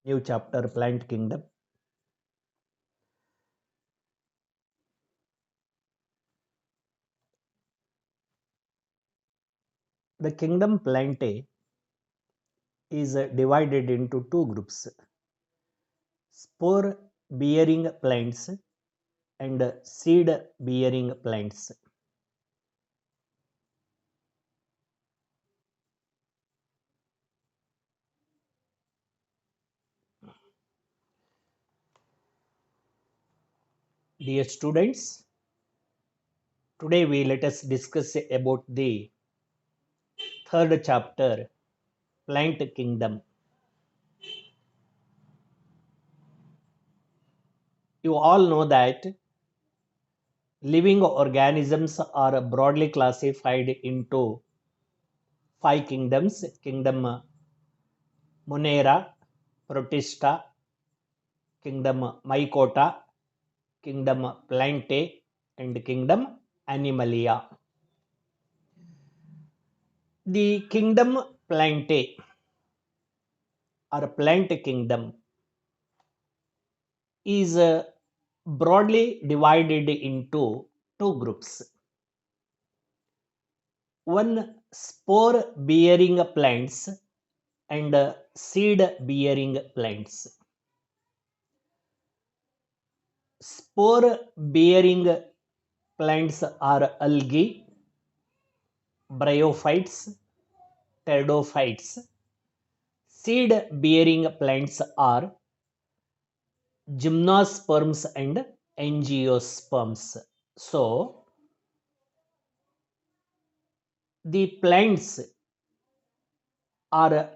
New chapter, Plant Kingdom. The kingdom Plantae is divided into two groups: spore bearing plants and seed bearing plants. Dear students, today let us discuss about the third chapter, Plant Kingdom. You all know that living organisms are broadly classified into five kingdoms: kingdom Monera, Protista, kingdom Mycota, kingdom Plantae, and kingdom Animalia. The kingdom Plantae or plant kingdom is broadly divided into two groups. One, spore bearing plants and seed bearing plants. Spore bearing plants are algae, bryophytes, pteridophytes. Seed bearing plants are gymnosperms and angiosperms. So, the plants are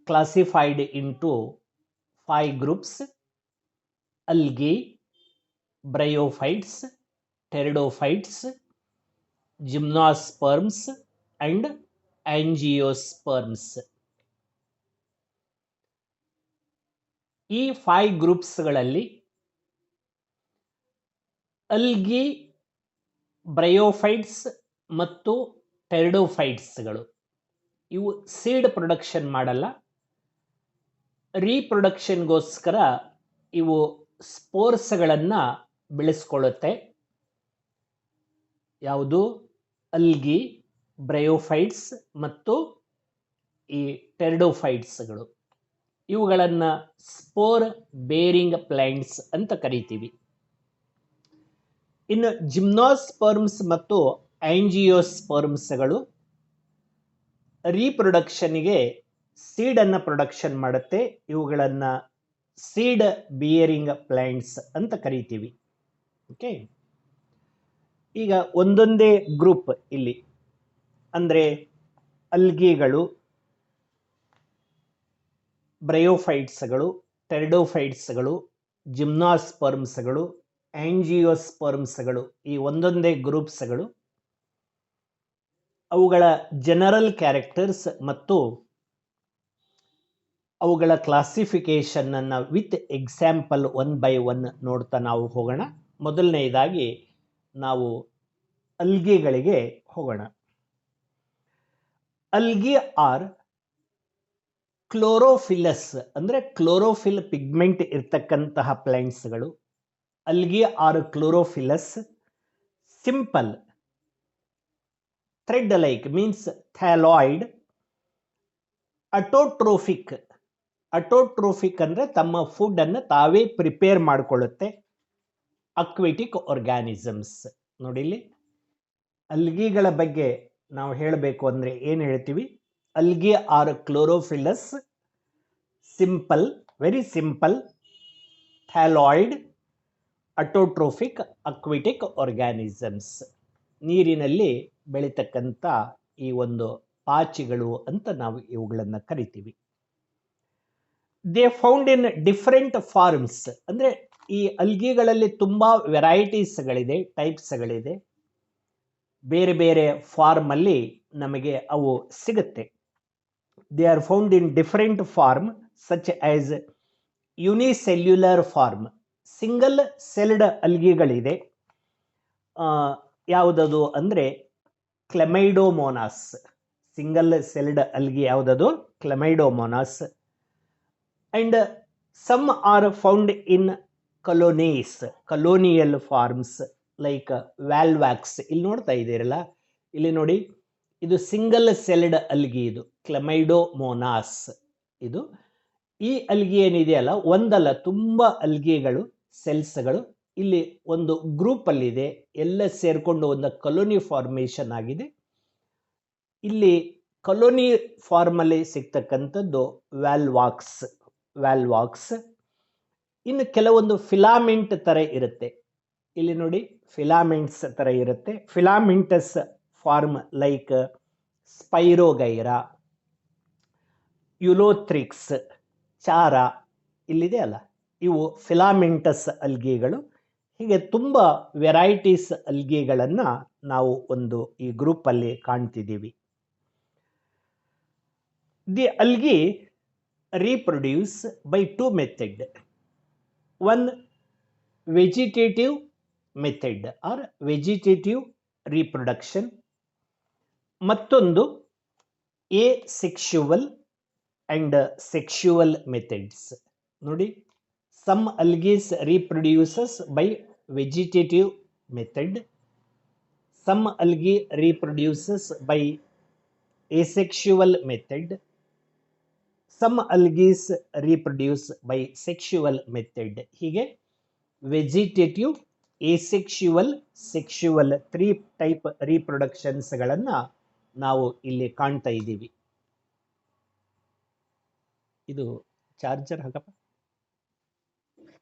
classified into five groups: algae, bryophytes, pteridophytes, gymnosperms, and angiosperms. ಈ five ಗ್ರೂಪ್ಸ್ಗಳಲ್ಲಿ ಅಲ್ಗಿ, bryophytes ಮತ್ತು ಟೆರಿಡೋಫೈಟ್ಸ್ಗಳು ಇವು seed production ಮಾಡಲ್ಲ. ರೀಪ್ರೊಡಕ್ಷನ್ಗೋಸ್ಕರ ಇವು ಸ್ಪೋರ್ಸ್ಗಳನ್ನು ಬೆಳೆಸ್ಕೊಳ್ಳುತ್ತೆ. ಯಾವುದು? ಅಲ್ಗಿ, bryophytes ಮತ್ತು ಈ ಟೆರಿಡೋಫೈಟ್ಸ್ಗಳು. ಇವುಗಳನ್ನು spore bearing plants ಅಂತ ಕರಿತೀವಿ. ಇನ್ನು ಜಿಮ್ನೋಸ್ಪರ್ಮ್ಸ್ ಮತ್ತು ಆಂಜಿಯೋಸ್ಪರ್ಮ್ಸ್ಗಳು ರೀಪ್ರೊಡಕ್ಷನ್ಗೆ ಸೀಡನ್ನು ಪ್ರೊಡಕ್ಷನ್ ಮಾಡುತ್ತೆ. ಇವುಗಳನ್ನು ಸೀಡ್ ಬಿಯರಿಂಗ್ ಪ್ಲಾಂಟ್ಸ್ ಅಂತ ಕರಿತೀವಿ. ಓಕೆ, ಈಗ ಒಂದೊಂದೇ ಗ್ರೂಪ್ ಇಲ್ಲಿ ಅಂದರೆ ಅಲ್ಗಿಗಳು, ಬ್ರಯೋಫೈಟ್ಸ್ಗಳು, ಟೆರಿಡೋಫೈಟ್ಸ್ಗಳು, ಜಿಮ್ನಾಸ್ಪರ್ಮ್ಸ್ಗಳು, ಆಂಜಿಯೋಸ್ಪರ್ಮ್ಸ್ಗಳು, ಈ ಒಂದೊಂದೇ ಗ್ರೂಪ್ಸ್ಗಳು ಅವುಗಳ ಜನರಲ್ ಕ್ಯಾರೆಕ್ಟರ್ಸ್ ಮತ್ತು ಅವುಗಳ ಕ್ಲಾಸಿಫಿಕೇಶನ್ ಅನ್ನು with example one by one ನೋಡ್ತಾ ನಾವು ಹೋಗೋಣ. ಮೊದಲನೆಯದಾಗಿ ನಾವು ಅಲ್ಗಿಗಳಿಗೆ ಹೋಗೋಣ. ಅಲ್ಗಿ ಆರ್ ಕ್ಲೋರೋಫಿಲಸ್ ಅಂದರೆ ಕ್ಲೋರೋಫಿಲ್ ಪಿಗ್ಮೆಂಟ್ ಇರ್ತಕ್ಕಂತಹ ಪ್ಲಾಂಟ್ಸ್ಗಳು. Algae are chlorophyllous, simple, thread like means thalloid, autotrophic. Autotrophic ಅಂದರೆ ತಮ್ಮ ಫುಡ್ ಅನ್ನು ತಾವೇ ಪ್ರಿಪೇರ್ ಮಾಡಿಕೊಳ್ಳುತ್ತೆ. Aquatic organisms. ನೋಡಿಲ್ಲಿ ಅಲ್ಗಿಗಳ ಬಗ್ಗೆ ನಾವು ಹೇಳಬೇಕು ಅಂದರೆ ಏನು ಹೇಳ್ತೀವಿ? Algae are chlorophyllous, simple, very simple, thalloid, autotrophic, aquatic organisms. ನೀರಿನಲ್ಲಿ ಬೆಳೀತಕ್ಕಂಥ ಈ ಒಂದು ಪಾಚಿಗಳು ಅಂತ ನಾವು ಇವುಗಳನ್ನು ಕರಿತೀವಿ. They found in different forms ಅಂದರೆ ಈ ಅಲ್ಗಿಗಳಲ್ಲಿ ತುಂಬ ವೆರೈಟೀಸ್ಗಳಿದೆ, ಟೈಪ್ಸ್ಗಳಿದೆ. ಬೇರೆ ಬೇರೆ ಫಾರ್ಮಲ್ಲಿ ನಮಗೆ ಅವು ಸಿಗುತ್ತೆ. They are found in different form such as unicellular form. Single celled ಅಲ್ಗಿಗಳಿದೆ. ಯಾವುದದು ಅಂದರೆ ಕ್ಲೆಮೈಡೋಮೋನಾಸ್. ಸಿಂಗಲ್ ಸೆಲ್ಡ್ ಅಲ್ಗಿ ಯಾವುದದು? Chlamydomonas. And Some are found in colonies, colonial forms like valvax. ಇಲ್ಲಿ ನೋಡ್ತಾ ಇದ್ದೀರಲ್ಲ, ಇಲ್ಲಿ ನೋಡಿ, ಇದು ಸಿಂಗಲ್ ಸೆಲ್ಡ್ ಅಲ್ಗಿ, ಇದು ಕ್ಲಮೈಡೋಮೋನಾಸ್. ಇದು ಈ ಅಲ್ಗಿ ಏನಿದೆಯಲ್ಲ, ಒಂದಲ್ಲ ತುಂಬ ಅಲ್ಗಿಗಳು, ಸೆಲ್ಸ್ಗಳು ಇಲ್ಲಿ ಒಂದು ಗ್ರೂಪ್ ಅಲ್ಲಿದೆ, ಎಲ್ಲ ಸೇರ್ಕೊಂಡು ಒಂದು ಕಲೋನಿ ಫಾರ್ಮೇಷನ್ ಆಗಿದೆ. ಇಲ್ಲಿ ಕಲೋನಿ ಫಾರ್ಮಲ್ಲಿ ಸಿಗ್ತಕ್ಕಂಥದ್ದು ವ್ಯಾಲ್ವಾಕ್ಸ್. ಇನ್ನು ಕೆಲವೊಂದು ಫಿಲಾಮೆಂಟ್ ಥರ ಇರುತ್ತೆ, ಇಲ್ಲಿ ನೋಡಿ ಫಿಲಾಮೆಂಟ್ಸ್ ಥರ ಇರುತ್ತೆ. ಫಿಲಾಮೆಂಟಸ್ ಫಾರ್ಮ್ ಲೈಕ್ ಸ್ಪೈರೋಗೈರಾ, ಯುಲೋಥ್ರಿಕ್ಸ್, ಚಾರ ಇಲ್ಲಿದೆ ಅಲ್ಲ, ಇವು ಫಿಲಾಮೆಂಟಸ್ ಅಲ್ಗಿಗಳು. ಹೀಗೆ ತುಂಬ ವೆರೈಟೀಸ್ ಅಲ್ಗಿಗಳನ್ನು ನಾವು ಒಂದು ಈ ಗ್ರೂಪಲ್ಲಿ ಕಾಣ್ತಿದ್ದೀವಿ. The algae reproduce by two methods. One, vegetative method or vegetative reproduction. ಮತ್ತೊಂದು asexual and sexual methods. ನೋಡಿ, some algae reproduces by vegetative method, some algae reproduces by asexual method, some algae reproduce by sexual method. ಹೀಗೆ vegetative, asexual, sexual 3 type ರೀಪ್ರೊಡಕ್ಷನ್ಸ್ಗಳನ್ನು ನಾವು ಇಲ್ಲಿ ಕಾಣ್ತಾ ಇದ್ದೀವಿ. ಇದು charger ಹಾಕಪ್ಪ,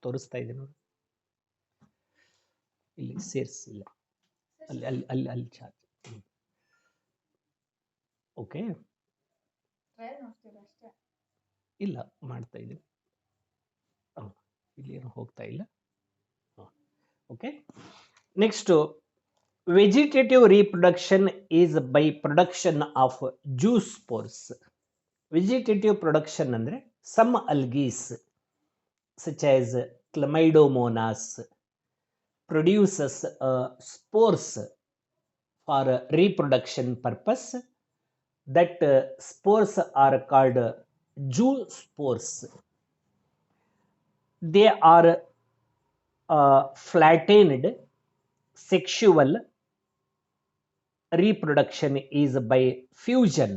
ತೋರಿಸ್ತಾ ಇದೆ ನೋಡಿ, ಇಲ್ಲಿ ಸೇರಿಸಿಲ್ಲ, ಅಲ್ಲಿ ಅಲ್ಲಿ ಅಲ್ಲಿ ಅಲ್ಲಿ ಚಾರ್ಜ್. ಓಕೆ, ಇಲ್ಲ ಮಾಡ್ತಾ ಇದ್ದೀವಿ, ಇಲ್ಲಿ ಏನು ಹೋಗ್ತಾ ಇಲ್ಲ. Okay, next, vegetative reproduction is by production of zoospores. Vegetative production ಅಂದರೆ some algaes such as Chlamydomonas produces spores for reproduction purpose. That spores are called zoospores. They are flattened. Sexual reproduction is by fusion.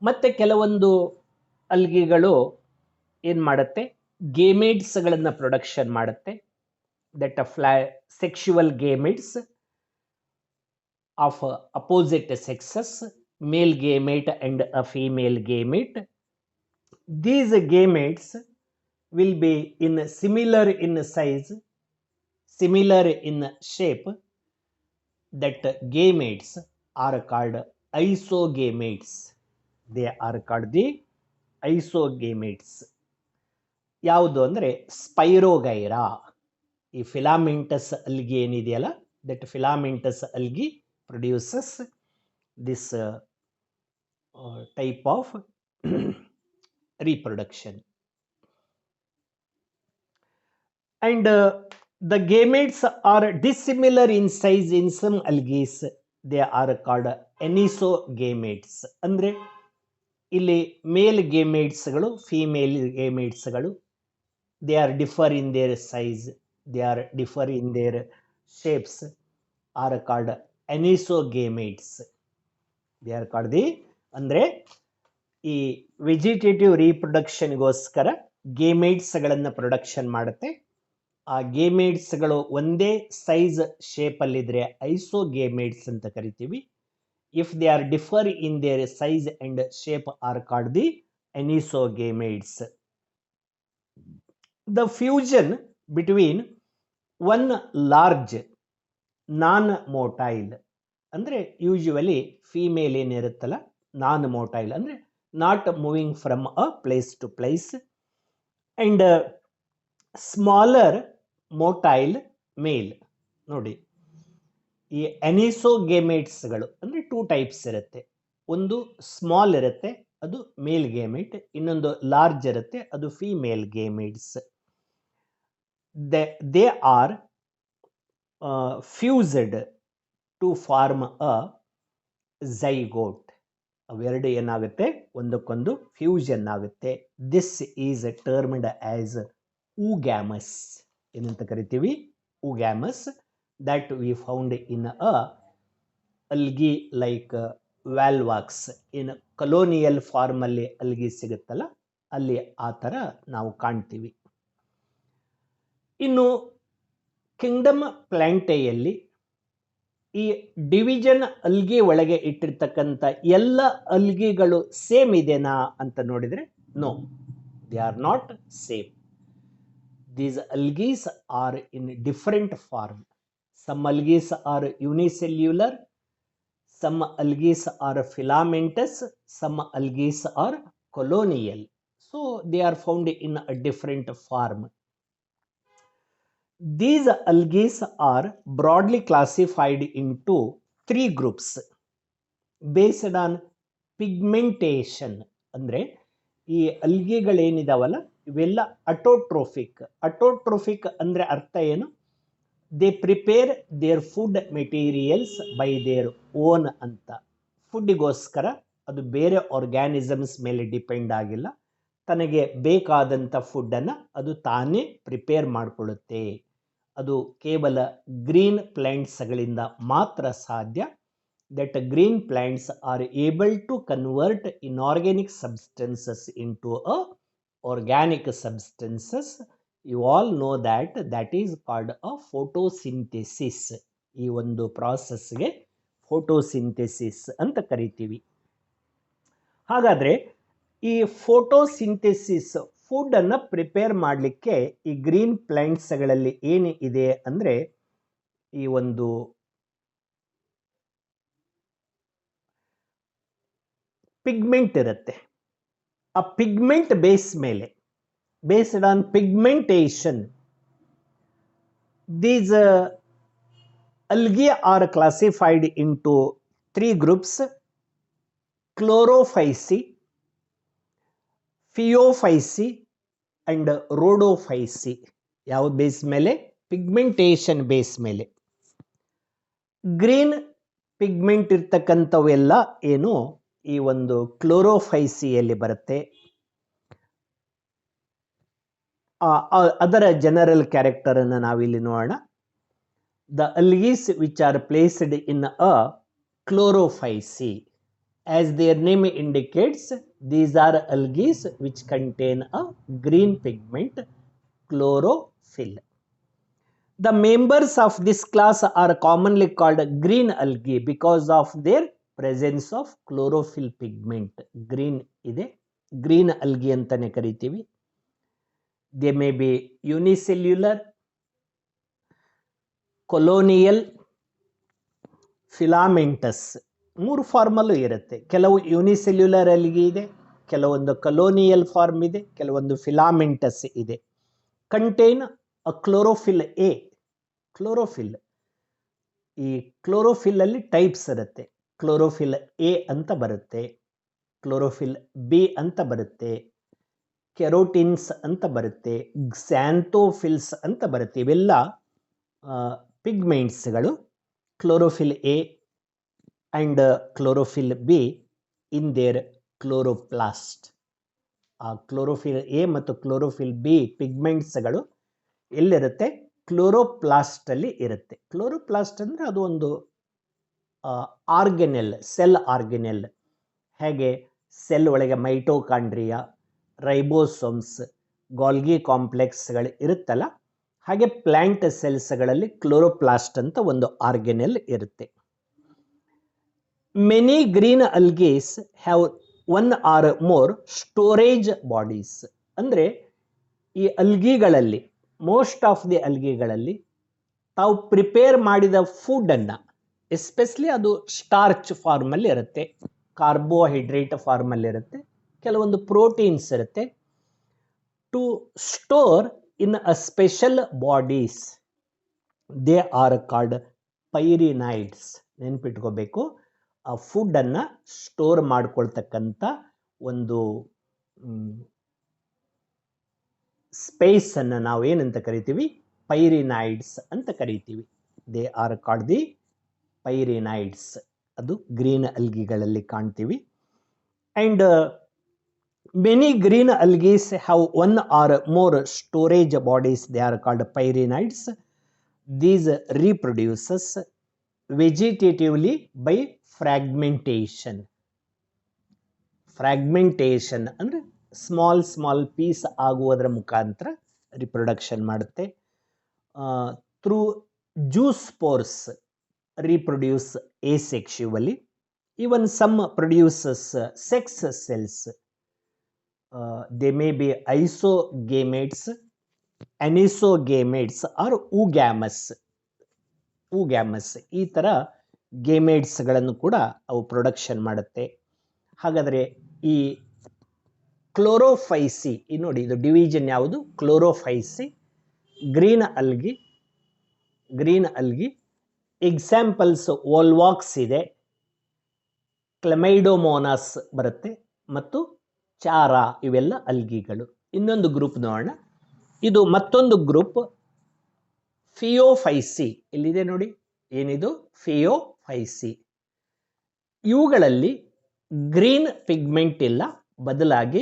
ಮತ್ತೆ ಕೆಲವೊಂದು ಅಲ್ಗಿಗಳು ಏನು ಮಾಡುತ್ತೆ, ಗೇಮೇಟ್ಸ್ಗಳನ್ನು production ಮಾಡುತ್ತೆ. That sexual gametes of opposite sexes, male gamete and a female gamete. These gametes will be in similar in size, similar in shape. That gametes are called isogametes. They are called the isogametes. ಯಾವುದು ಅಂದರೆ Spirogyra, ಈ filamentous algae ಏನಿದೆಯಲ್ಲ, that filamentous algae produces this type of reproduction. And the gametes are dissimilar in size in some algae. They are called anisogametes. ಅಂದರೆ ಇಲ್ಲಿ ಮೇಲ್ ಗೇಮೇಟ್ಸ್ಗಳು, female ಗೇಮೇಟ್ಸ್ಗಳು, they are differ in their size, they are differ in their shapes, are called anisogametes. They are called the, ಅಂದರೆ ಈ vegetative ರೀಪ್ರೊಡಕ್ಷನ್ಗೋಸ್ಕರ ಗೇಮೇಟ್ಸ್ಗಳನ್ನು production ಮಾಡುತ್ತೆ. ಆ ಗೇಮೇಟ್ಸ್ಗಳು ಒಂದೇ size ಶೇಪಲ್ಲಿದ್ದರೆ isogametes ಅಂತ ಕರಿತೀವಿ. If they are differ in their size and shape are called the anisogametes. The fusion between one large non motile, ಅಂದರೆ usually female ಏನಿರುತ್ತಲ್ಲ, non motile ಅಂದರೆ not moving from a place to place, and smaller motile male. ನೋಡಿ, ಈ ಅನಿಸೋಗೇಮೇಟ್ಸ್ಗಳು ಅಂದರೆ 2 types ಇರುತ್ತೆ. ಒಂದು small ಇರುತ್ತೆ, ಅದು ಮೇಲ್ ಗೇಮೇಟ್. ಇನ್ನೊಂದು ಲಾರ್ಜ್ ಇರುತ್ತೆ, ಅದು female gametes. They are fused to form a zygote. ಅವೆರಡು ಏನಾಗುತ್ತೆ, ಒಂದಕ್ಕೊಂದು ಫ್ಯೂಷನ್ ಆಗುತ್ತೆ. This is termed as oogamous. ಏನಂತ ಕರಿತೀವಿ? oogamous. That we found in a algae like Volvox. In colonial ಫಾರ್ಮಲ್ಲಿ ಅಲ್ಗಿ ಸಿಗುತ್ತಲ್ಲ, ಅಲ್ಲಿ ಆ ಥರ ನಾವು ಕಾಣ್ತೀವಿ. ಇನ್ನು ಕಿಂಗ್ಡಮ್ ಪ್ಲಾಂಟೆಯಲ್ಲಿ ಈ ಡಿವಿಷನ್ ಅಲ್ಗಿ ಒಳಗೆ ಇಟ್ಟಿರ್ತಕ್ಕಂಥ ಎಲ್ಲ ಅಲ್ಗಿಗಳು ಸೇಮ್ ಇದೆನಾ ಅಂತ ನೋಡಿದರೆ no, they are not same. These algae are in different form. Some algae are unicellular, some algae are filamentous, some algae are colonial. So they are found in a different form. These algae are broadly classified into three groups based on pigmentation. ಅಂದ್ರೆ ಈ ಅಲ್ಗಿಗಳೇನಿದಾವಲ್ಲ ಇವೆಲ್ಲ ಅಟೋಟ್ರೋಫಿಕ್. Autotrophic ಅಂದರೆ ಅರ್ಥ ಏನು? They prepare there food materials by their own ಅಂತ. ಫುಡ್ಡಿಗೋಸ್ಕರ ಅದು ಬೇರೆ organisms ಮೇಲೆ ಡಿಪೆಂಡ್ ಆಗಿಲ್ಲ, ತನಗೆ ಬೇಕಾದಂಥ ಫುಡ್ಡನ್ನು ಅದು ತಾನೇ ಪ್ರಿಪೇರ್ ಮಾಡಿಕೊಳ್ಳುತ್ತೆ. ಅದು ಕೇವಲ ಗ್ರೀನ್ ಪ್ಲ್ಯಾಂಟ್ಸ್ಗಳಿಂದ ಮಾತ್ರ ಸಾಧ್ಯ. That green plants are able to convert inorganic substances into a organic substances. You all know that is called a photosynthesis. ಈ ಒಂದು ಪ್ರಾಸೆಸ್ಗೆ ಫೋಟೋಸಿಂಥೆಸಿಸ್ ಅಂತ ಕರಿತೀವಿ. ಹಾಗಾದರೆ ಈ ಫೋಟೋಸಿಂಥೆಸಿಸ್ ಫುಡ್ಡನ್ನು ಪ್ರಿಪೇರ್ ಮಾಡಲಿಕ್ಕೆ ಈ ಗ್ರೀನ್ ಪ್ಲ್ಯಾಂಟ್ಸ್ಗಳಲ್ಲಿ ಏನು ಇದೆ ಅಂದರೆ, ಈ ಒಂದು ಪಿಗ್ಮೆಂಟ್ ಇರುತ್ತೆ. ಆ ಪಿಗ್ಮೆಂಟ್ ಬೇಸ್ ಮೇಲೆ, based on pigmentation, these algae are classified into three groups: chlorophyci, phaeophyci and rhodophyci. ಯಾವ ಬೇಸ್ ಮೇಲೆ? ಪಿಗ್ಮೆಂಟೇಷನ್ ಬೇಸ್ ಮೇಲೆ. ಗ್ರೀನ್ ಪಿಗ್ಮೆಂಟ್ ಇರ್ತಕ್ಕಂಥವೆಲ್ಲ ಏನು ಈ ಒಂದು ಕ್ಲೋರೋಫೈಸಿಯಲ್ಲಿ ಬರುತ್ತೆ. ಅದರ ಜನರಲ್ ಕ್ಯಾರೆಕ್ಟರನ್ನು ನಾವಿಲ್ಲಿ ನೋಡೋಣ. The algaes which are placed in a Chlorophyceae. As their name indicates, these are algaes which contain a green pigment, chlorophyll. The members of this class are commonly called green algae because of their presence of chlorophyll pigment. Green ಇದೆ, green algae ಅಂತಾನೆ ಕರಿತೀವಿ. They may be unicellular, colonial, filamentous. ಮೂರು ಫಾರ್ಮಲ್ಲೂ ಇರುತ್ತೆ. ಕೆಲವು unicellular ಅಲ್ಗಿ ಇದೆ, ಕೆಲವೊಂದು colonial form ಇದೆ, ಕೆಲವೊಂದು ಫಿಲಾಮೆಂಟಸ್ ಇದೆ. Contain a chlorophyll A. Chlorophyll, ಈ ಕ್ಲೋರೋಫಿಲ್ ಅಲ್ಲಿ ಟೈಪ್ಸ್ ಇರುತ್ತೆ. ಕ್ಲೋರೋಫಿಲ್ ಎ ಅಂತ ಬರುತ್ತೆ, ಕ್ಲೋರೋಫಿಲ್ ಬಿ ಅಂತ ಬರುತ್ತೆ, ಕೆರೋಟಿನ್ಸ್ ಅಂತ ಬರುತ್ತೆ, ಕ್ಸಾಂಥೋಫಿಲ್ಸ್ ಅಂತ ಬರುತ್ತೆ. ಇವೆಲ್ಲ ಪಿಗ್ಮೆಂಟ್ಸ್ಗಳು. Chlorophyll a and chlorophyll b in their chloroplast. ಆ ಕ್ಲೋರೋಫಿಲ್ ಎ ಮತ್ತು ಕ್ಲೋರೋಫಿಲ್ ಬಿ ಪಿಗ್ಮೆಂಟ್ಸ್ಗಳು ಎಲ್ಲಿರುತ್ತೆ? ಕ್ಲೋರೋಪ್ಲಾಸ್ಟಲ್ಲಿ ಇರುತ್ತೆ. ಕ್ಲೋರೋಪ್ಲಾಸ್ಟ್ ಅಂದರೆ ಅದು ಒಂದು ಆರ್ಗೆನೆಲ್, ಸೆಲ್ ಆರ್ಗೆನೆಲ್. ಹೇಗೆ ಸೆಲ್ ಒಳಗೆ ಮೈಟೋಕಾಂಡ್ರಿಯಾ, ರೈಬೋಸೋಮ್ಸ್, ಗಾಲ್ಗಿ ಕಾಂಪ್ಲೆಕ್ಸ್ಗಳು ಇರುತ್ತಲ್ಲ, ಹಾಗೆ ಪ್ಲ್ಯಾಂಟ್ ಸೆಲ್ಸ್ಗಳಲ್ಲಿ ಕ್ಲೋರೋಪ್ಲಾಸ್ಟ್ ಅಂತ ಒಂದು ಆರ್ಗೆನೆಲ್ ಇರುತ್ತೆ. Many green algaes have one or more storage bodies. ಅಂದರೆ ಈ ಅಲ್ಗಿಗಳಲ್ಲಿ, ಮೋಸ್ಟ್ ಆಫ್ ದಿ ಅಲ್ಗಿಗಳಲ್ಲಿ ತಾವು ಪ್ರಿಪೇರ್ ಮಾಡಿದ ಫುಡ್ಡನ್ನು, ಎಸ್ಪೆಷಲಿ ಅದು ಸ್ಟಾರ್ಚ್ ಫಾರ್ಮಲ್ಲಿ ಇರುತ್ತೆ, ಕಾರ್ಬೋಹೈಡ್ರೇಟ್ ಫಾರ್ಮಲ್ಲಿ ಇರುತ್ತೆ, ಕೆಲವೊಂದು ಪ್ರೋಟೀನ್ಸ್ ಇರುತ್ತೆ. To store in a special bodies, they are called pyrenoids. ನೆನ್ಪಿಟ್ಕೋಬೇಕು, ಆ ಫುಡ್ಡನ್ನು ಸ್ಟೋರ್ ಮಾಡ್ಕೊಳ್ತಕ್ಕಂಥ ಒಂದು ಸ್ಪೇಸನ್ನು ನಾವು ಏನಂತ ಕರಿತೀವಿ? ಪೈರಿನೈಡ್ಸ್ ಅಂತ ಕರಿತೀವಿ. They are called the pyrenoids. ಅದು ಗ್ರೀನ್ ಅಲ್ಗಿಗಳಲ್ಲಿ ಕಾಣ್ತೀವಿ. and many green algae have one or more storage bodies. They are called pyrenids. These reproduces vegetatively by fragmentation. Fragmentation ಅಂದರೆ ಸ್ಮಾಲ್ ಪೀಸ್ ಆಗುವುದರ ಮುಖಾಂತರ ರಿಪ್ರೊಡಕ್ಷನ್ ಮಾಡುತ್ತೆ. Through zoospores reproduce asexually. Even some produces sex cells. They may be isogametes, anisogametes or oogamous. ಈ ಥರ ಗೇಮೇಟ್ಸ್ಗಳನ್ನು ಕೂಡ ಅವು production ಮಾಡುತ್ತೆ. ಹಾಗಾದರೆ ಈ ಕ್ಲೋರೋಫೈಸಿ, ಈ ನೋಡಿ ಇದು ಡಿವಿಷನ್ ಯಾವುದು? ಕ್ಲೋರೋಫೈಸಿ, ಗ್ರೀನ್ ಅಲ್ಗಿ. ಎಕ್ಸಾಂಪಲ್ಸ್ ವೋಲ್ವಾಕ್ಸ್ ಇದೆ, ಕ್ಲೆಮೈಡೋಮೋನಾಸ್ ಬರುತ್ತೆ ಮತ್ತು ಚಾರಾ, ಇವೆಲ್ಲ ಅಲ್ಗಿಗಳು. ಇನ್ನೊಂದು ಗ್ರೂಪ್ ನೋಡೋಣ. ಇದು ಮತ್ತೊಂದು ಗ್ರೂಪ್ ಫಿಯೋಫೈಸಿ. ಇಲ್ಲಿದೆ ನೋಡಿ, ಏನಿದು? ಫಿಯೋಫೈಸಿ. ಇವುಗಳಲ್ಲಿ ಗ್ರೀನ್ ಪಿಗ್ಮೆಂಟ್ ಇಲ್ಲ, ಬದಲಾಗಿ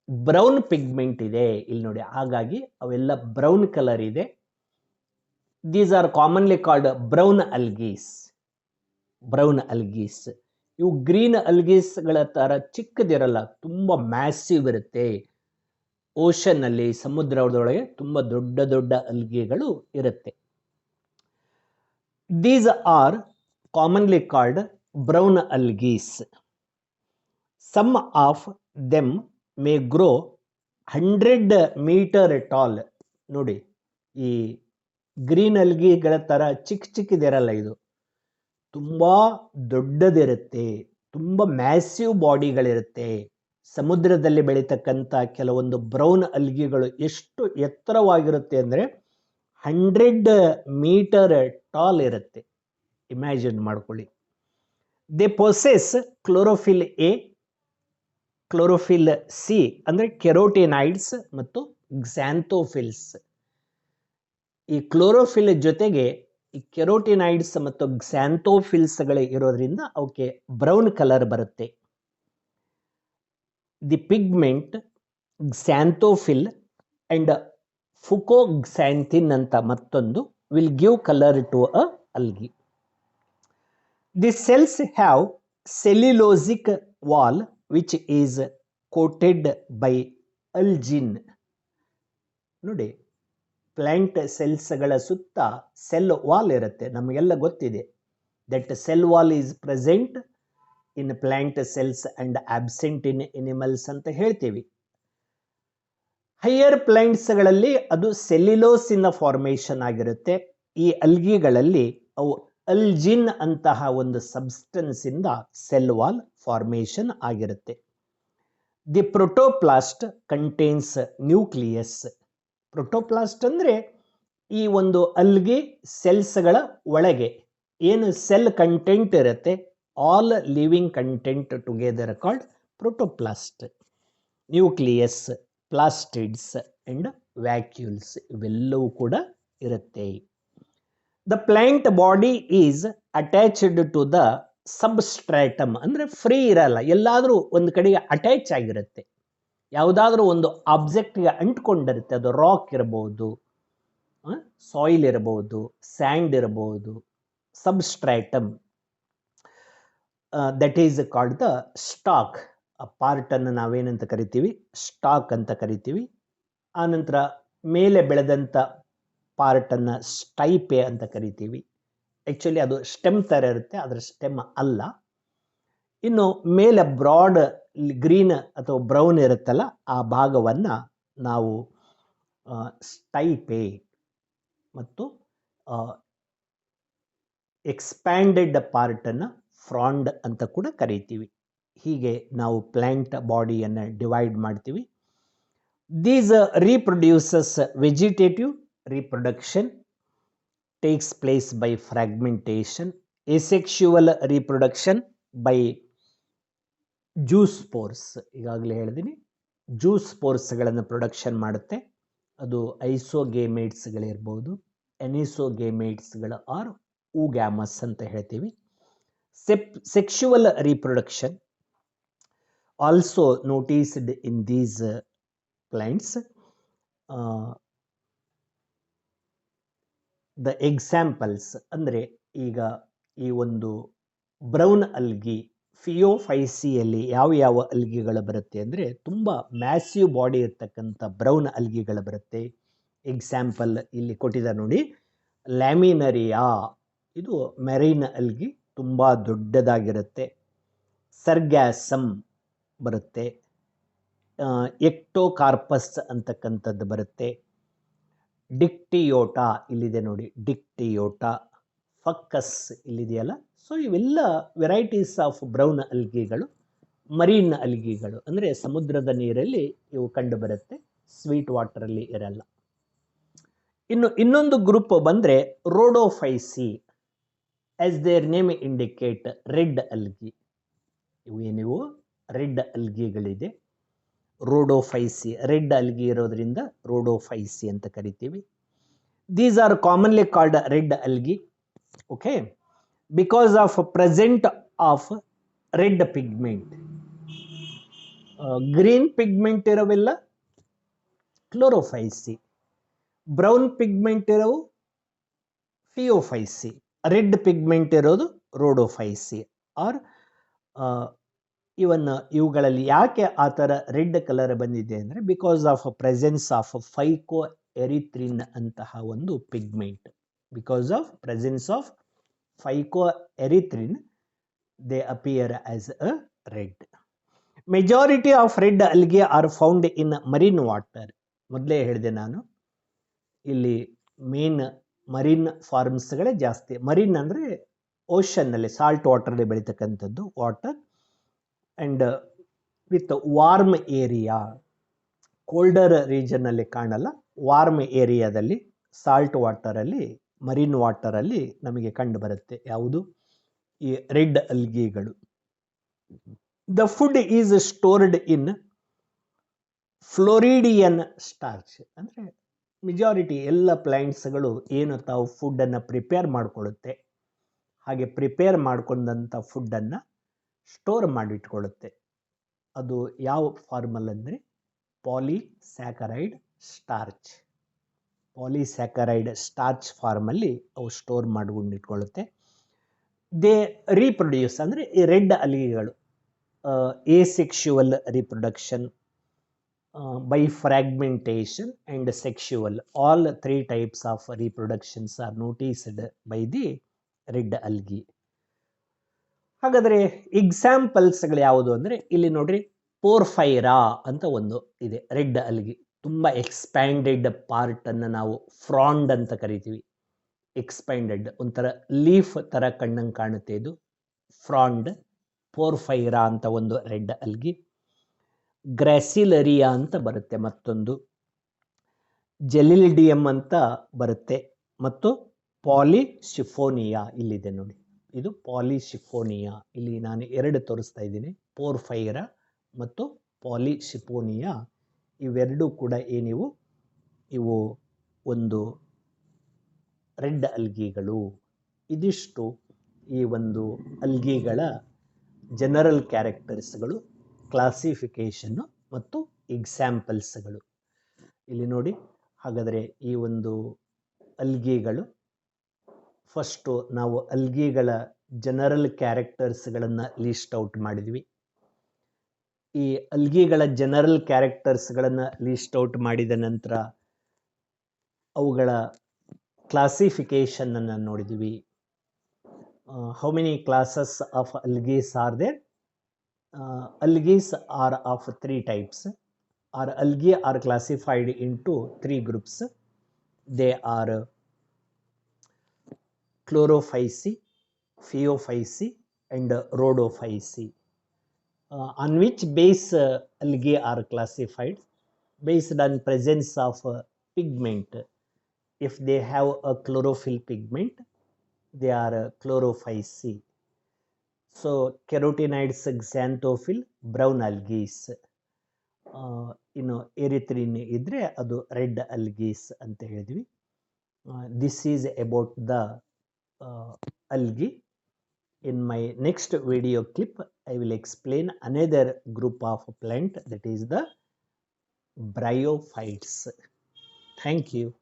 ಬ್ರೌನ್ ಪಿಗ್ಮೆಂಟ್ ಇದೆ. ಇಲ್ಲಿ ನೋಡಿ, ಹಾಗಾಗಿ ಅವೆಲ್ಲ ಬ್ರೌನ್ ಕಲರ್ ಇದೆ. These are commonly called brown algaes. ಇವು ಗ್ರೀನ್ ಅಲ್ಗೀಸ್ಗಳ ಥರ ಚಿಕ್ಕದಿರಲ್ಲ, ತುಂಬ ಮ್ಯಾಸಿವ್ ಇರುತ್ತೆ. ಓಷನ್ನಲ್ಲಿ, ಸಮುದ್ರದೊಳಗೆ ತುಂಬ ದೊಡ್ಡ ಅಲ್ಗೆಗಳು ಇರುತ್ತೆ. These are commonly called brown algaes. Some of them may grow 100 metre tall. ನೋಡಿ, ಈ ಗ್ರೀನ್ ಅಲ್ಗಿಗಳ ಥರ ಚಿಕ್ಕದಿರಲ್ಲ, ಇದು ತುಂಬ ದೊಡ್ಡದಿರುತ್ತೆ, ತುಂಬ ಮ್ಯಾಸಿವ್ ಬಾಡಿಗಳಿರುತ್ತೆ. ಸಮುದ್ರದಲ್ಲಿ ಬೆಳೀತಕ್ಕಂಥ ಕೆಲವೊಂದು ಬ್ರೌನ್ ಅಲ್ಗಿಗಳು ಎಷ್ಟು ಎತ್ತರವಾಗಿರುತ್ತೆ ಅಂದರೆ 100 ಮೀಟರ್ ಟಾಲ್ ಇರುತ್ತೆ. ಇಮ್ಯಾಜಿನ್ ಮಾಡ್ಕೊಳ್ಳಿ. They possess chlorophyll A, chlorophyll C ಅಂದರೆ ಕೆರೋಟಿನೈಡ್ಸ್ ಮತ್ತು ಕ್ಸಾಂಥೋಫಿಲ್ಸ್. ಈ ಕ್ಲೋರೋಫಿಲ್ ಜೊತೆಗೆ ಈ ಕೆರೋಟಿನೈಡ್ಸ್ ಮತ್ತು ಕ್ಸಾಂಥೋಫಿಲ್ಸ್ಗಳು ಇರೋದ್ರಿಂದ ಅವಕ್ಕೆ ಬ್ರೌನ್ ಕಲರ್ ಬರುತ್ತೆ. The pigment xanthophyll and fucoxanthin ಅಂತ ಮತ್ತೊಂದು will give colour to a algae. The cells have cellulosic wall which is coated by algin. ನೋಡಿ, ಪ್ಲಾಂಟ್ ಸೆಲ್ಸ್ಗಳ ಸುತ್ತ ಸೆಲ್ ವಾಲ್ ಇರುತ್ತೆ. ನಮಗೆಲ್ಲ ಗೊತ್ತಿದೆ that cell wall is present in plant cells and absent in animals ಅಂತ ಹೇಳ್ತೀವಿ. Higher ಪ್ಲಾಂಟ್ಸ್ಗಳಲ್ಲಿ ಅದು ಸೆಲ್ಯುಲೋಸಿನ formation ಆಗಿರುತ್ತೆ. ಈ ಅಲ್ಗಿಗಳಲ್ಲಿ ಅವು ಅಲ್ಜಿನ್ ಅಂತಹ ಒಂದು ಸಬ್ಸ್ಟೆನ್ಸ್ ಇಂದ ಸೆಲ್ ವಾಲ್ ಫಾರ್ಮೇಷನ್ ಆಗಿರುತ್ತೆ. The protoplast contains nucleus. Protoplast ಅಂದರೆ ಈ ಒಂದು ಅಲ್ಗಿ ಸೆಲ್ಸ್ಗಳ ಒಳಗೆ ಏನು ಸೆಲ್ ಕಂಟೆಂಟ್ ಇರುತ್ತೆ, all living content together called protoplast. Nucleus, plastids and vacuoles ಇವೆಲ್ಲವೂ ಕೂಡ ಇರುತ್ತೆ. The plant body is attached to the substratum ಅಂದರೆ ಫ್ರೀ ಇರಲ್ಲ, ಎಲ್ಲಾದರೂ ಒಂದು ಕಡೆಗೆ ಅಟ್ಯಾಚ್ ಆಗಿರುತ್ತೆ. ಯಾವುದಾದ್ರೂ ಒಂದು ಆಬ್ಜೆಕ್ಟ್ಗೆ ಅಂಟ್ಕೊಂಡಿರುತ್ತೆ. ಅದು ರಾಕ್ ಇರಬಹುದು, ಸಾಯಿಲ್ ಇರಬಹುದು, ಸ್ಯಾಂಡ್ ಇರಬಹುದು. Substratum that is called the stock. ಆ ಪಾರ್ಟನ್ನು ನಾವೇನಂತ ಕರಿತೀವಿ? ಸ್ಟಾಕ್ ಅಂತ ಕರಿತೀವಿ. ಆನಂತರ ಮೇಲೆ ಬೆಳೆದಂಥ ಪಾರ್ಟನ್ನು ಸ್ಟೈಪೆ ಅಂತ ಕರಿತೀವಿ. ಆ್ಯಕ್ಚುಲಿ ಅದು ಸ್ಟೆಮ್ ಥರ ಇರುತ್ತೆ, ಅದರ ಸ್ಟೆಮ್ ಅಲ್ಲ. ಇನ್ನು ಮೇಲೆ ಬ್ರಾಡ್ ಗ್ರೀನ್ ಅಥವಾ ಬ್ರೌನ್ ಇರುತ್ತಲ್ಲ, ಆ ಭಾಗವನ್ನು ನಾವು ಸ್ಟೈಪೆ ಮತ್ತು ಎಕ್ಸ್ಪ್ಯಾಂಡೆಡ್ ಪಾರ್ಟನ್ನು ಫ್ರಾಂಡ್ ಅಂತ ಕೂಡ ಕರಿತೀವಿ. ಹೀಗೆ ನಾವು ಪ್ಲಾಂಟ್ ಬಾಡಿಯನ್ನು ಡಿವೈಡ್ ಮಾಡ್ತೀವಿ. These reproduces vegetative reproduction takes place by fragmentation, asexual reproduction by zoospores. ಈಗಾಗಲೇ ಹೇಳಿದ್ದೀನಿ, ಜೂಸ್ಪೋರ್ಸ್ಗಳನ್ನು ಪ್ರೊಡಕ್ಷನ್ ಮಾಡುತ್ತೆ. ಅದು ಐಸೋಗೇಮೇಟ್ಸ್ಗಳಿರ್ಬೋದು, ಎನಿಸೋಗೇಮೇಟ್ಸ್ಗಳು ಆರ್ ಊಗ್ಯಾಮಸ್ ಅಂತ ಹೇಳ್ತೀವಿ. Sexual reproduction also noticed in these plants. The examples ಅಂದರೆ ಈಗ ಈ ಒಂದು ಬ್ರೌನ್ ಅಲ್ಗಿ ಫಿಯೋಫೈಸಿಯಲ್ಲಿ ಯಾವ ಯಾವ ಅಲ್ಗಿಗಳು ಬರುತ್ತೆ ಅಂದರೆ ತುಂಬ ಮ್ಯಾಸಿವ್ ಬಾಡಿ ಇರ್ತಕ್ಕಂಥ ಬ್ರೌನ್ ಅಲ್ಗಿಗಳು ಬರುತ್ತೆ. ಎಕ್ಸಾಂಪಲ್ ಇಲ್ಲಿ ಕೊಟ್ಟಿದ್ದಾರೆ ನೋಡಿ, ಲ್ಯಾಮಿನರಿಯಾ, ಇದು ಮೆರೈನ್ ಅಲ್ಗಿ, ತುಂಬ ದೊಡ್ಡದಾಗಿರುತ್ತೆ. ಸರ್ಗ್ಯಾಸಮ್ ಬರುತ್ತೆ, ಎಕ್ಟೋಕಾರ್ಪಸ್ ಅಂತಕ್ಕಂಥದ್ದು ಬರುತ್ತೆ. ಡಿಕ್ಟಿಯೋಟಾ ಇಲ್ಲಿದೆ ನೋಡಿ, ಡಿಕ್ಟಿಯೋಟಾ. ಫಕ್ಕಸ್ ಇಲ್ಲಿದೆಯಲ್ಲ. ಸೊ ಇವೆಲ್ಲ ವೆರೈಟೀಸ್ ಆಫ್ ಬ್ರೌನ್ ಅಲ್ಗಿಗಳು, ಮರೀನ್ ಅಲ್ಗಿಗಳು, ಅಂದರೆ ಸಮುದ್ರದ ನೀರಲ್ಲಿ ಇವು ಕಂಡು ಬರುತ್ತೆ, ಸ್ವೀಟ್ ವಾಟರಲ್ಲಿ ಇರಲ್ಲ. ಇನ್ನೊಂದು ಗ್ರೂಪ್ ಬಂದರೆ Rhodophyceae, as their name indicate, red algae. ಇವು ಏನಿವು ರೆಡ್ ಅಲ್ಗಿಗಳಿದೆ. ರೋಡೋಫೈಸಿ, ರೆಡ್ ಅಲ್ಗಿ ಇರೋದ್ರಿಂದ ರೋಡೋಫೈಸಿ ಅಂತ ಕರಿತೀವಿ. These are commonly called red algae, okay, because of present of red pigment. Green pigment ಇರೋವೆಲ್ಲ ಕ್ಲೋರೋಫೈಸಿ, ಬ್ರೌನ್ ಪಿಗ್ಮೆಂಟ್ ಇರೋವು ಫಿಯೋಫೈಸಿ, ರೆಡ್ ಪಿಗ್ಮೆಂಟ್ ಇರೋದು Rhodophyceae. R ಇವನ್ ಇವುಗಳಲ್ಲಿ ಯಾಕೆ ಆ ಥರ ರೆಡ್ ಕಲರ್ ಬಂದಿದೆ ಅಂದರೆ because of presence of phycoerythrin ಅಂತಹ ಒಂದು pigment. Because of presence of phycoerythrin they appear as a red. Majority of red algae are found in marine water. ಮೊದಲೇ ಹೇಳಿದೆ ನಾನು, ಇಲ್ಲಿ ಮೇನ್ ಮರೀನ್ ಫಾರ್ಮ್ಸ್ಗಳೇ ಜಾಸ್ತಿ. Marine ಅಂದರೆ ಓಷನ್ನಲ್ಲಿ ಸಾಲ್ಟ್ ವಾಟರಲ್ಲಿ ಬೆಳೀತಕ್ಕಂಥದ್ದು, water and with warm area. Colder ರೀಜನ್ನಲ್ಲಿ ಕಾಣಲ್ಲ, ವಾರ್ಮ್ ಏರಿಯಾದಲ್ಲಿ ಸಾಲ್ಟ್ ವಾಟರಲ್ಲಿ, ಮರೀನ್ ವಾಟರಲ್ಲಿ ನಮಗೆ ಕಂಡು ಬರುತ್ತೆ. ಯಾವುದು? ಈ ರೆಡ್ ಅಲ್ಗಿಗಳು. The food is stored in floridean starch. ಅಂದರೆ ಮೆಜಾರಿಟಿ ಎಲ್ಲ ಪ್ಲ್ಯಾಂಟ್ಸ್ಗಳು ಏನು ತಾವು ಫುಡ್ಡನ್ನು ಪ್ರಿಪೇರ್ ಮಾಡಿಕೊಳ್ಳುತ್ತೆ, ಹಾಗೆ ಪ್ರಿಪೇರ್ ಮಾಡ್ಕೊಂಡಂಥ ಫುಡ್ಡನ್ನು ಸ್ಟೋರ್ ಮಾಡಿಟ್ಕೊಳ್ಳುತ್ತೆ. ಅದು ಯಾವ ಫಾರ್ಮಲ್ ಅಂದರೆ ಪಾಲಿಸ್ಯಾಕರೈಡ್ ಸ್ಟಾರ್ಚ್. ಪಾಲಿಸ್ಯಾಕರೈಡ್ ಸ್ಟಾರ್ಚ್ ಫಾರ್ಮಲ್ಲಿ ಅವು ಸ್ಟೋರ್ ಮಾಡ್ಕೊಂಡಿಟ್ಕೊಳ್ಳುತ್ತೆ. ದೇ ರೀಪ್ರೊಡ್ಯೂಸ್ ಅಂದರೆ ಈ ರೆಡ್ ಅಲ್ಗಿಗಳು asexual reproduction, by fragmentation and sexual. All three types of reproductions are noticed by the red algae. ಹಾಗಾದರೆ ಎಕ್ಸಾಂಪಲ್ಸ್ಗಳು ಯಾವುದು ಅಂದರೆ ಇಲ್ಲಿ ನೋಡ್ರಿ, ಪೋರ್ಫೈರಾ ಅಂತ ಒಂದು ಇದೆ ರೆಡ್ ಅಲ್ಗಿ. ತುಂಬ ಎಕ್ಸ್ಪ್ಯಾಂಡೆಡ್ ಪಾರ್ಟನ್ನು ನಾವು ಫ್ರಾಂಡ್ ಅಂತ ಕರಿತೀವಿ. ಎಕ್ಸ್ಪ್ಯಾಂಡೆಡ್, ಒಂಥರ ಲೀಫ್ ಥರ ಕಣ್ಣಂಗೆ ಕಾಣುತ್ತೆ, ಇದು ಫ್ರಾಂಡ್. ಪೋರ್ಫೈರಾ ಅಂತ ಒಂದು ರೆಡ್ ಅಲ್ಗಿ. ಗ್ರಾಸಿಲರಿಯಾ ಅಂತ ಬರುತ್ತೆ ಮತ್ತೊಂದು, ಜೆಲಿಲ್ಡಿಯಮ್ ಅಂತ ಬರುತ್ತೆ, ಮತ್ತು ಪಾಲಿಶಿಫೋನಿಯಾ ಇಲ್ಲಿದೆ ನೋಡಿ, ಇದು ಪಾಲಿಶಿಫೋನಿಯಾ. ಇಲ್ಲಿ ನಾನು ಎರಡು ತೋರಿಸ್ತಾ ಇದ್ದೀನಿ, ಪೋರ್ಫೈರಾ ಮತ್ತು ಪಾಲಿಶಿಫೋನಿಯಾ. ಇವೆರಡೂ ಕೂಡ ಏನಿವು, ಇವು ಒಂದು ರೆಡ್ ಅಲ್ಗಿಗಳು. ಇದಿಷ್ಟು ಈ ಒಂದು ಅಲ್ಗಿಗಳ ಜನರಲ್ ಕ್ಯಾರೆಕ್ಟರ್ಸ್ಗಳು, ಕ್ಲಾಸಿಫಿಕೇಷನ್ನು ಮತ್ತು ಎಕ್ಸಾಂಪಲ್ಸ್ಗಳು. ಇಲ್ಲಿ ನೋಡಿ, ಹಾಗಾದರೆ ಈ ಒಂದು ಅಲ್ಗಿಗಳು, ಫಸ್ಟು ನಾವು ಅಲ್ಗಿಗಳ ಜನರಲ್ ಕ್ಯಾರೆಕ್ಟರ್ಸ್ಗಳನ್ನು ಲೀಸ್ಟ್ ಔಟ್ ಮಾಡಿದ್ವಿ. ಈ ಅಲ್ಗಿಗಳ ಜನರಲ್ ಕ್ಯಾರೆಕ್ಟರ್ಸ್ಗಳನ್ನು ಲೀಸ್ಟ್ ಔಟ್ ಮಾಡಿದ ನಂತರ ಅವುಗಳ ಕ್ಲಾಸಿಫಿಕೇಷನನ್ನು ನೋಡಿದ್ವಿ. How many classes of algae are there? Algae are of three types, or algae are classified into three groups. They are chlorophysi, phaeophysi, and rhodophysi. On which base algae are classified? Based on presence of pigment. If they have a chlorophyll pigment, they are chlorophysi. So carotenoids, xanthophyll, brown algae. ಇನ್ನು erythrin ಇದ್ದರೆ ಅದು red algae ಅಂತ ಹೇಳಿದ್ವಿ. This is about the algae. In my next video clip, I will explain another group of plant, that is the bryophytes. Thank you.